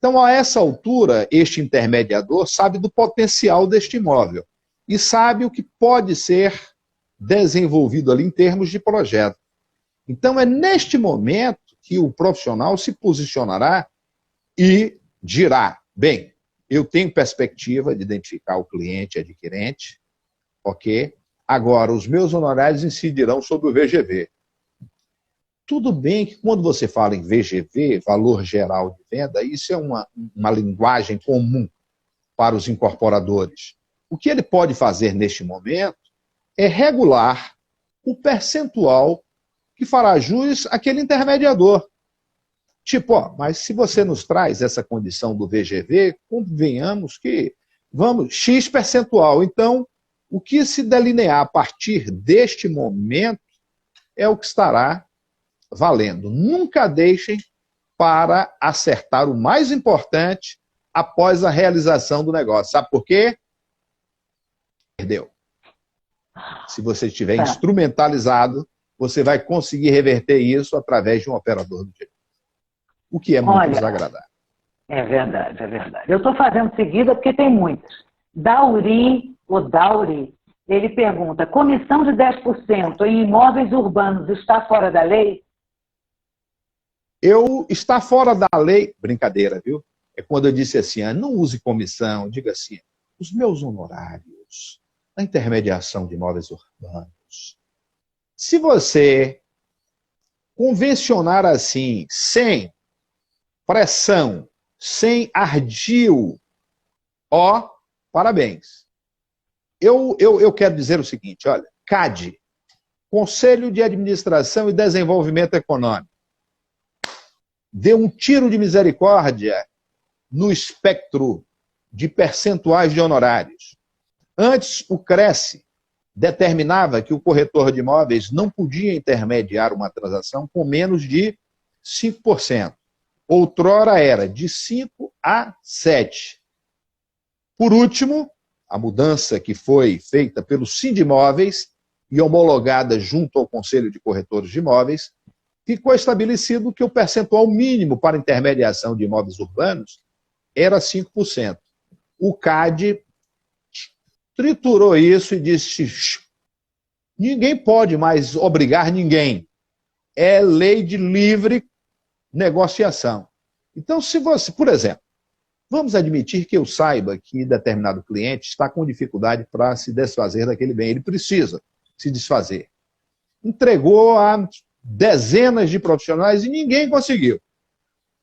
Então, a essa altura, este intermediador sabe do potencial deste imóvel e sabe o que pode ser desenvolvido ali em termos de projeto. Então, é neste momento que o profissional se posicionará e dirá, bem, eu tenho perspectiva de identificar o cliente adquirente, ok? Agora, os meus honorários incidirão sobre o VGV. Tudo bem que quando você fala em VGV, valor geral de venda, isso é uma linguagem comum para os incorporadores. O que ele pode fazer neste momento é regular o percentual que fará jus àquele intermediador. Tipo, ó, mas se você nos traz essa condição do VGV, convenhamos que vamos X percentual. Então, o que se delinear a partir deste momento é o que estará valendo. Nunca deixem para acertar o mais importante após a realização do negócio. Sabe por quê? Perdeu. Se você estiver instrumentalizado, você vai conseguir reverter isso através de um operador do direito. O que é muito desagradável. É verdade, é verdade. Eu estou fazendo seguida porque tem muitas. Dauri, ele pergunta, comissão de 10% em imóveis urbanos está fora da lei? Está fora da lei, brincadeira, viu? É quando eu disse assim, não use comissão, diga assim, os meus honorários, a intermediação de imóveis urbanos. Se você convencionar assim, sem pressão, sem ardil, parabéns. Eu quero dizer o seguinte, olha, CAD, Conselho de Administração e Desenvolvimento Econômico, deu um tiro de misericórdia no espectro de percentuais de honorários. Antes, o Cresce determinava que o corretor de imóveis não podia intermediar uma transação com menos de 5%. Outrora era de 5% a 7%. Por último, a mudança que foi feita pelo Sindimóveis e homologada junto ao Conselho de Corretores de Imóveis, ficou estabelecido que o percentual mínimo para intermediação de imóveis urbanos era 5%. O CAD triturou isso e disse, ninguém pode mais obrigar ninguém. É lei de livre negociação. Então, se você, por exemplo, vamos admitir que eu saiba que determinado cliente está com dificuldade para se desfazer daquele bem, ele precisa se desfazer. Entregou a dezenas de profissionais e ninguém conseguiu.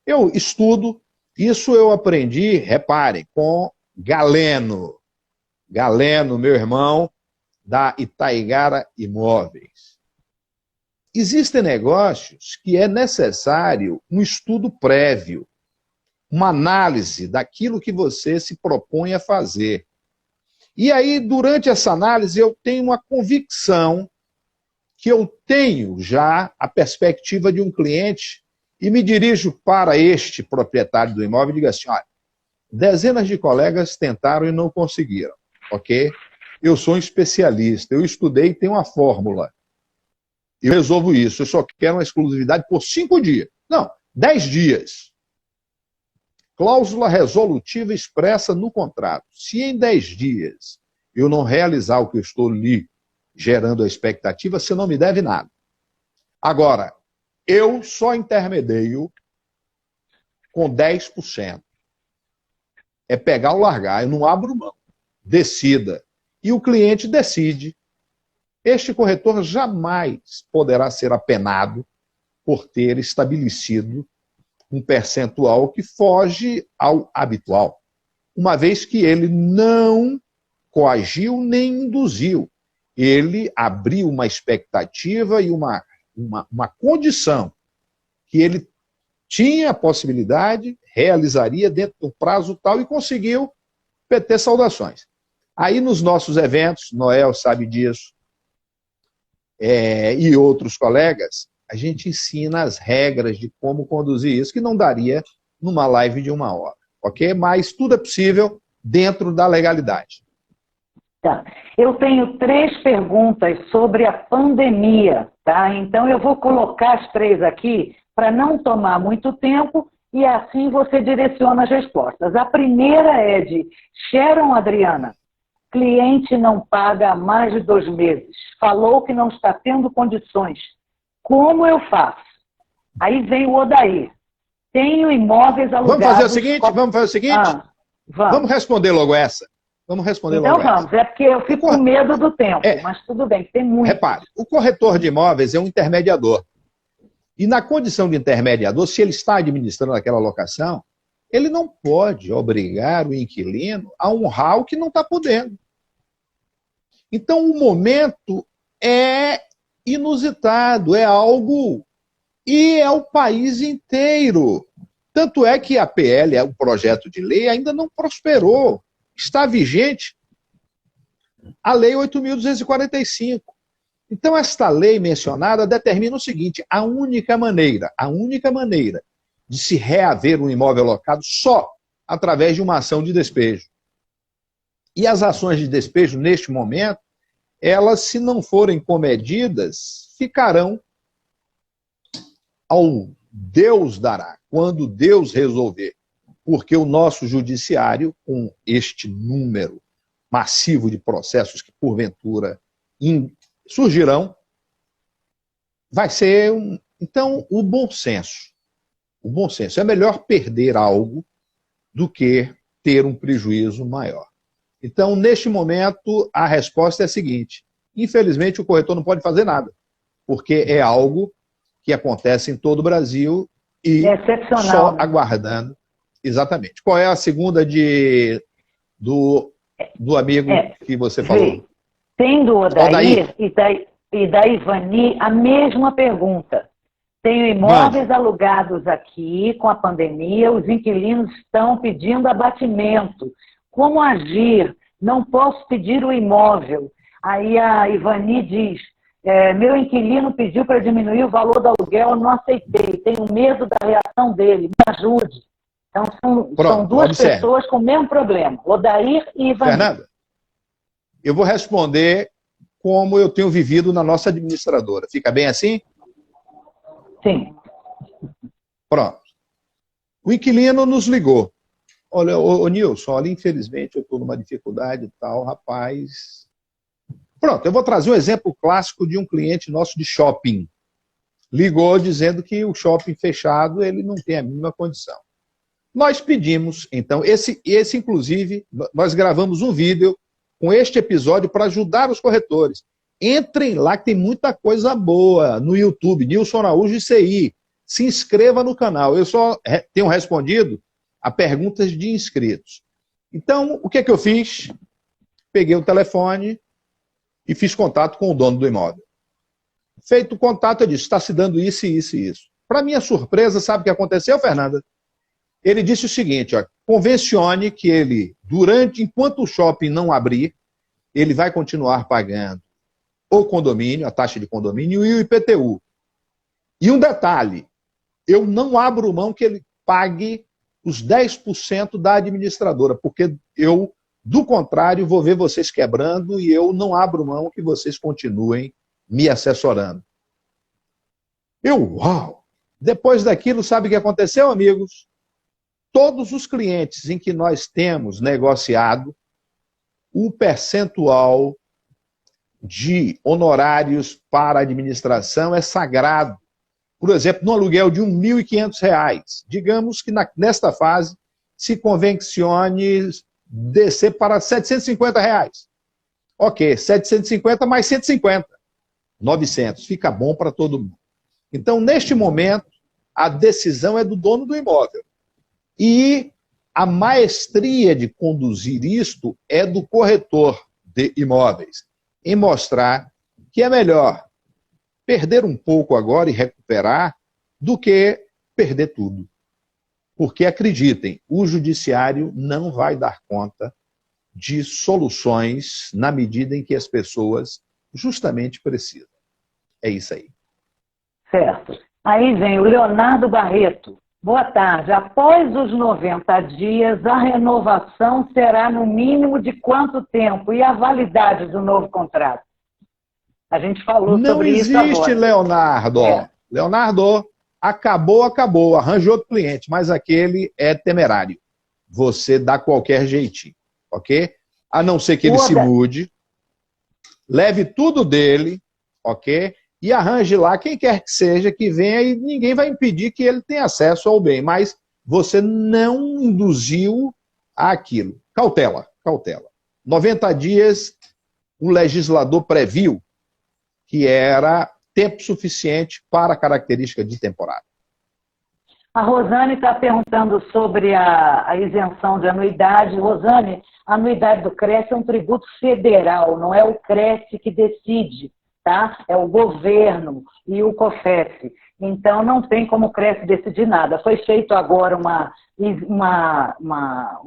Eu estudo, isso eu aprendi, reparem, com Galeno. Galeno, meu irmão, da Itaigara Imóveis. Existem negócios que é necessário um estudo prévio, uma análise daquilo que você se propõe a fazer. E aí, durante essa análise, eu tenho uma convicção que eu tenho já a perspectiva de um cliente e me dirijo para este proprietário do imóvel e digo assim, olha, dezenas de colegas tentaram e não conseguiram, ok? Eu sou um especialista, eu estudei e tenho uma fórmula. Eu resolvo isso, eu só quero uma exclusividade por 5 dias. Não, 10 dias. Cláusula resolutiva expressa no contrato. Se em 10 dias eu não realizar o que eu estou lhe gerando a expectativa, você não me deve nada. Agora, eu só intermedio com 10%. É pegar ou largar, eu não abro mão. Decida. E o cliente decide. Este corretor jamais poderá ser apenado por ter estabelecido um percentual que foge ao habitual, uma vez que ele não coagiu nem induziu. Ele abriu uma expectativa e uma condição que ele tinha a possibilidade, realizaria dentro do prazo tal e conseguiu. PT, saudações. Aí nos nossos eventos, Noel sabe disso, e outros colegas, a gente ensina as regras de como conduzir isso, que não daria numa live de 1 hora, ok? Mas tudo é possível dentro da legalidade. Tá. Eu tenho 3 perguntas sobre a pandemia, tá? Então eu vou colocar as 3 aqui para não tomar muito tempo e assim você direciona as respostas. A primeira é de Sharon Adriana. Cliente não paga há mais de 2 meses. Falou que não está tendo condições. Como eu faço? Aí vem o Odair. Tenho imóveis alugados... Vamos fazer o seguinte? Vamos responder logo essa. Vamos responder logo essa. Então vamos, é porque eu fico com medo do tempo, mas tudo bem, tem muito. Repare, o corretor de imóveis é um intermediador. E na condição de intermediador, se ele está administrando aquela locação, ele não pode obrigar o inquilino a honrar o que não está podendo. Então, o momento é inusitado, é algo... E é o país inteiro. Tanto é que a PL, o projeto de lei, ainda não prosperou. Está vigente a Lei 8.245. Então, esta lei mencionada determina o seguinte: a única maneira de se reaver um imóvel locado só através de uma ação de despejo. E as ações de despejo, neste momento, elas, se não forem comedidas, ficarão ao Deus dará, quando Deus resolver. Porque o nosso judiciário, com este número massivo de processos que, porventura, surgirão, vai ser Então, o bom senso. O bom senso. É melhor perder algo do que ter um prejuízo maior. Então, neste momento, a resposta é a seguinte: infelizmente, o corretor não pode fazer nada, porque é algo que acontece em todo o Brasil e só aguardando. Exatamente. Qual é a segunda do amigo que você falou? Tem do Odair e da Ivani a mesma pergunta. Tenho imóveis alugados aqui com a pandemia, os inquilinos estão pedindo abatimento. Como agir? Não posso pedir o imóvel. Aí a Ivani diz, meu inquilino pediu para diminuir o valor do aluguel, eu não aceitei, tenho medo da reação dele, me ajude. Então são duas pessoas com o mesmo problema, Odair e Ivani. Fernanda, eu vou responder como eu tenho vivido na nossa administradora. Fica bem assim? Sim. Pronto. O inquilino nos ligou. Olha, Nilson, olha, infelizmente eu estou numa dificuldade e tal, rapaz. Pronto, eu vou trazer um exemplo clássico de um cliente nosso de shopping. Ligou dizendo que o shopping fechado, ele não tem a mínima condição. Nós pedimos, então, esse inclusive, nós gravamos um vídeo com este episódio para ajudar os corretores. Entrem lá que tem muita coisa boa no YouTube, Nilson Araújo ICI. Se inscreva no canal. Eu só tenho respondido a perguntas de inscritos. Então, o que é que eu fiz? Peguei o telefone e fiz contato com o dono do imóvel. Feito o contato, eu disse, está se dando isso, isso e isso. Para minha surpresa, sabe o que aconteceu, Fernanda? Ele disse o seguinte, ó, convencione que ele, enquanto o shopping não abrir, ele vai continuar pagando o condomínio, a taxa de condomínio e o IPTU. E um detalhe, eu não abro mão que ele pague os 10% da administradora, porque eu, do contrário, vou ver vocês quebrando e eu não abro mão que vocês continuem me assessorando. Uau! Depois daquilo, sabe o que aconteceu, amigos? Todos os clientes em que nós temos negociado, o percentual de honorários para a administração é sagrado. Por exemplo, no aluguel de R$ 1.500, digamos que nesta fase se convencione descer para R$ 750. Ok, 750 mais 150, 900, fica bom para todo mundo. Então, neste momento, a decisão é do dono do imóvel. E a maestria de conduzir isto é do corretor de imóveis, em mostrar que é melhor perder um pouco agora e recuperar do que perder tudo. Porque, acreditem, o judiciário não vai dar conta de soluções na medida em que as pessoas justamente precisam. É isso aí. Certo. Aí vem o Leonardo Barreto. Boa tarde. Após os 90 dias, a renovação será no mínimo de quanto tempo? E a validade do novo contrato? A gente falou sobre isso agora. Não existe, Leonardo. Leonardo, acabou, acabou, arranje outro cliente, mas aquele é temerário. Você dá qualquer jeitinho, ok? A não ser que ele se mude, leve tudo dele, ok? E arranje lá quem quer que seja que venha e ninguém vai impedir que ele tenha acesso ao bem, mas você não induziu àquilo. Cautela, cautela. 90 dias, o legislador previu que era tempo suficiente para a característica de temporada. A Rosane está perguntando sobre a isenção de anuidade. Rosane, a anuidade do CRES é um tributo federal, não é o CRES que decide, tá? É o governo e o COFES. Então, não tem como o CRES decidir nada. Foi feito agora uma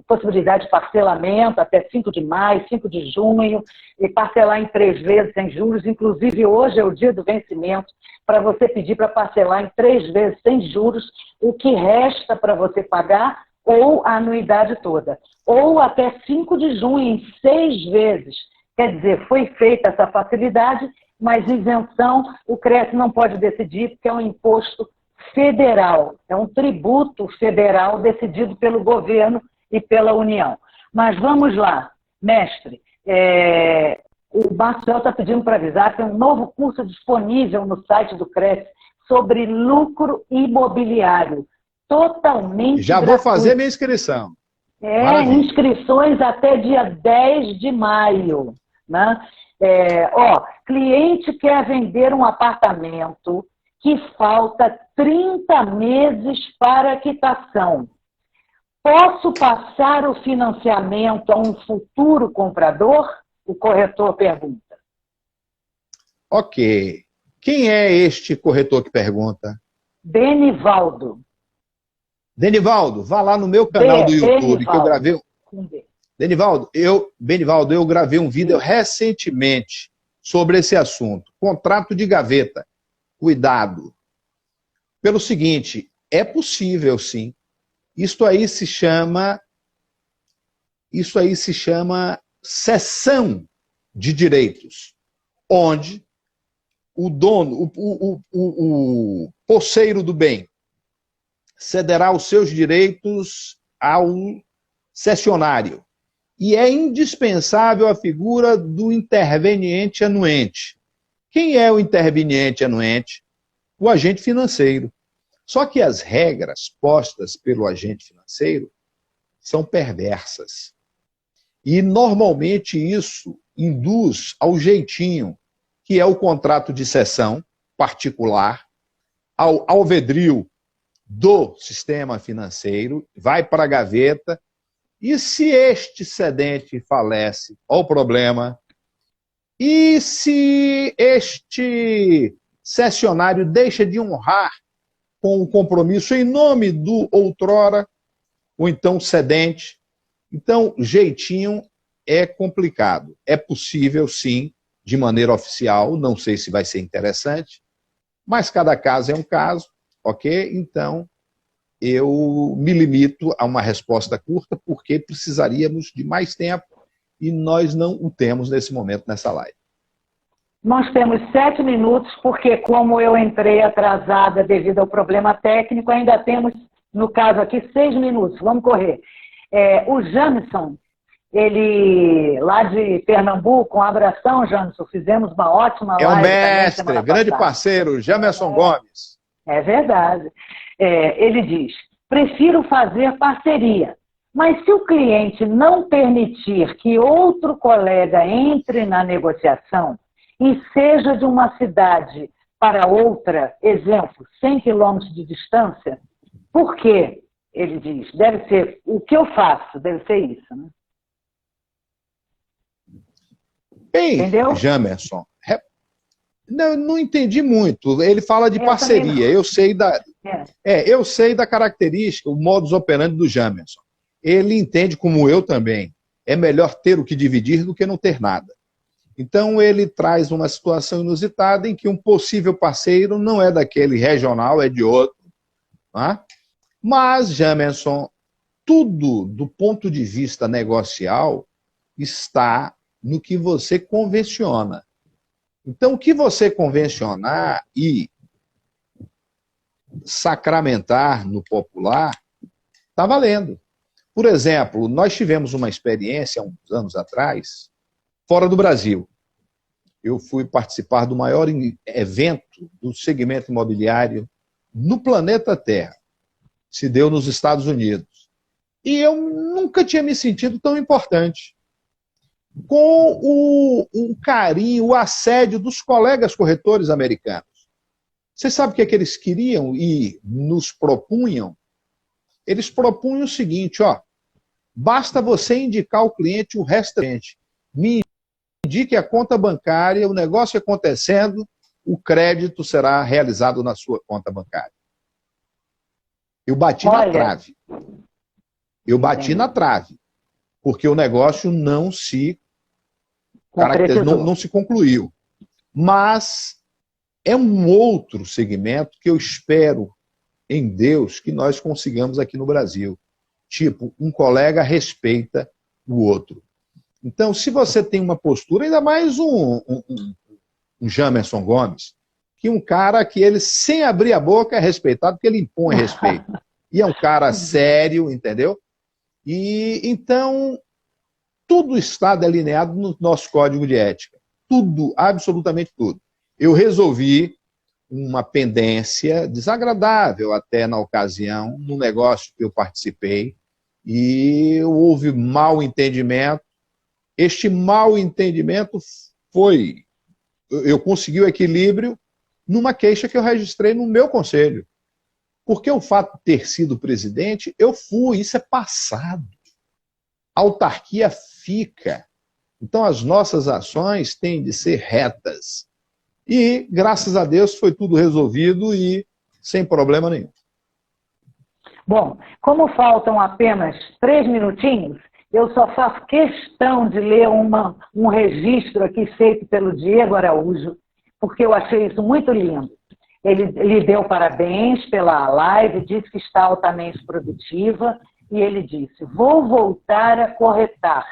possibilidade de parcelamento até 5 de maio, 5 de junho, e parcelar em 3 vezes sem juros. Inclusive, hoje é o dia do vencimento para você pedir para parcelar em 3 vezes sem juros o que resta para você pagar ou a anuidade toda. Ou até 5 de junho, em 6 vezes. Quer dizer, foi feita essa facilidade, mas isenção o CRES não pode decidir, porque é um imposto federal, é um tributo federal decidido pelo governo e pela União. Mas vamos lá, mestre, o Marcel está pedindo para avisar que tem um novo curso disponível no site do CRES sobre lucro imobiliário, totalmente Já gratuito. vou fazer minha inscrição. Inscrições até dia 10 de maio, né? Cliente quer vender um apartamento que falta 30 meses para quitação. Posso passar o financiamento a um futuro comprador? O corretor pergunta. Ok. Quem é este corretor que pergunta? Benivaldo. Benivaldo, vá lá no meu canal do YouTube, que eu gravei. Benivaldo, eu gravei um vídeo recentemente sobre esse assunto. Contrato de gaveta. Cuidado. Pelo seguinte, é possível, sim. Isso aí se chama cessão de direitos, onde o dono, o posseiro do bem, cederá os seus direitos ao cessionário. E é indispensável a figura do interveniente anuente. Quem é o interveniente anuente? O agente financeiro. Só que as regras postas pelo agente financeiro são perversas. E, normalmente, isso induz ao jeitinho, que é o contrato de cessão particular, ao alvedrio do sistema financeiro, vai para a gaveta, e se este cedente falece, olha o problema, e se este cessionário deixa de honrar com o compromisso em nome do outrora, ou então cedente, então jeitinho é complicado. É possível, sim, de maneira oficial, não sei se vai ser interessante, mas cada caso é um caso, ok? Então, eu me limito a uma resposta curta, porque precisaríamos de mais tempo e nós não o temos nesse momento, nessa live. Nós temos 7 minutos, porque como eu entrei atrasada devido ao problema técnico, ainda temos, no caso aqui, 6 minutos. Vamos correr. O Jamison, ele lá de Pernambuco, um abração, Jamison, fizemos uma ótima live. É um mestre, grande parceiro, Jamerson Gomes. É verdade. Ele diz, prefiro fazer parceria, mas se o cliente não permitir que outro colega entre na negociação e seja de uma cidade para outra, exemplo, 100 quilômetros de distância, por quê? Ele diz, deve ser, o que eu faço, deve ser isso, né? Bem, entendeu? Jamerson, não entendi muito. Ele fala de parceria. Eu sei da característica, o modus operandi do Jamerson. Ele entende, como eu também, é melhor ter o que dividir do que não ter nada. Então, ele traz uma situação inusitada em que um possível parceiro não é daquele regional, é de outro. Tá? Mas, Jamerson, tudo do ponto de vista negocial está no que você convenciona. Então, o que você convencionar e sacramentar no popular, está valendo. Por exemplo, nós tivemos uma experiência, há uns anos atrás, fora do Brasil. Eu fui participar do maior evento do segmento imobiliário no planeta Terra. Se deu nos Estados Unidos. E eu nunca tinha me sentido tão importante. Com o carinho, o assédio dos colegas corretores americanos. Você sabe o que é que eles queriam e nos propunham? Eles propunham o seguinte, ó, basta você indicar ao cliente o restante. Me indique a conta bancária, o negócio acontecendo, o crédito será realizado na sua conta bancária. Eu bati na trave. Eu bati na trave, porque o negócio não se concluiu. Mas é um outro segmento que eu espero em Deus que nós consigamos aqui no Brasil. Tipo, um colega respeita o outro. Então, se você tem uma postura, ainda mais um Jamerson Gomes, que um cara que ele, sem abrir a boca, é respeitado, porque ele impõe respeito. E é um cara sério, entendeu? E então, tudo está delineado no nosso código de ética. Tudo, absolutamente tudo. Eu resolvi uma pendência desagradável até na ocasião, no negócio que eu participei, e houve mal entendimento. Este mal entendimento foi... Eu consegui o equilíbrio numa queixa que eu registrei no meu conselho. Porque o fato de ter sido presidente, eu fui, isso é passado. A autarquia fica. Então as nossas ações têm de ser retas. E, graças a Deus, foi tudo resolvido e sem problema nenhum. Bom, como faltam apenas 3 minutinhos, eu só faço questão de ler um registro aqui feito pelo Diego Araújo, porque eu achei isso muito lindo. Ele lhe deu parabéns pela live, disse que está altamente produtiva, e ele disse, vou voltar a corretar,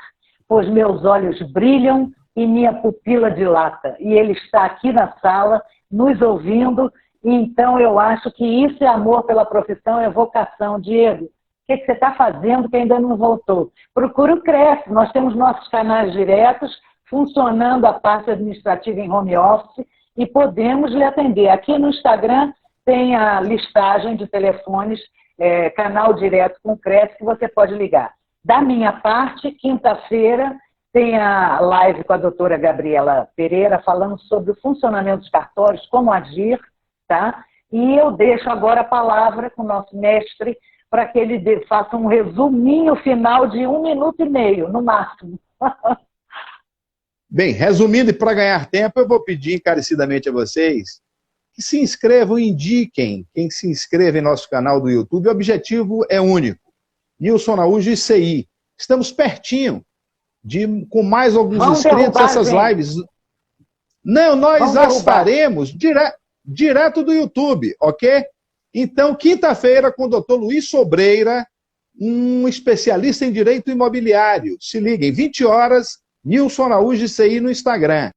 pois meus olhos brilham e minha pupila dilata. E ele está aqui na sala, nos ouvindo, e então eu acho que isso é amor pela profissão, é vocação. Diego, o que você está fazendo que ainda não voltou? Procura o Cresce, nós temos nossos canais diretos, funcionando a parte administrativa em home office, e podemos lhe atender. Aqui no Instagram tem a listagem de telefones, canal direto com o Cresce, que você pode ligar. Da minha parte, quinta-feira, tem a live com a doutora Gabriela Pereira, falando sobre o funcionamento dos cartórios, como agir, tá? E eu deixo agora a palavra com o nosso mestre, para que ele faça um resuminho final de 1 minuto e meio, no máximo. Bem, resumindo, e para ganhar tempo, eu vou pedir encarecidamente a vocês que se inscrevam e indiquem quem se inscreve em nosso canal do YouTube. O objetivo é único. Nilson Araújo ICI. Estamos pertinho com mais alguns inscritos essas lives. Não, nós as faremos direto do YouTube, ok? Então, quinta-feira, com o Dr. Luiz Sobreira, um especialista em direito imobiliário. Se liguem, 20 horas, Nilson Araújo ICI no Instagram.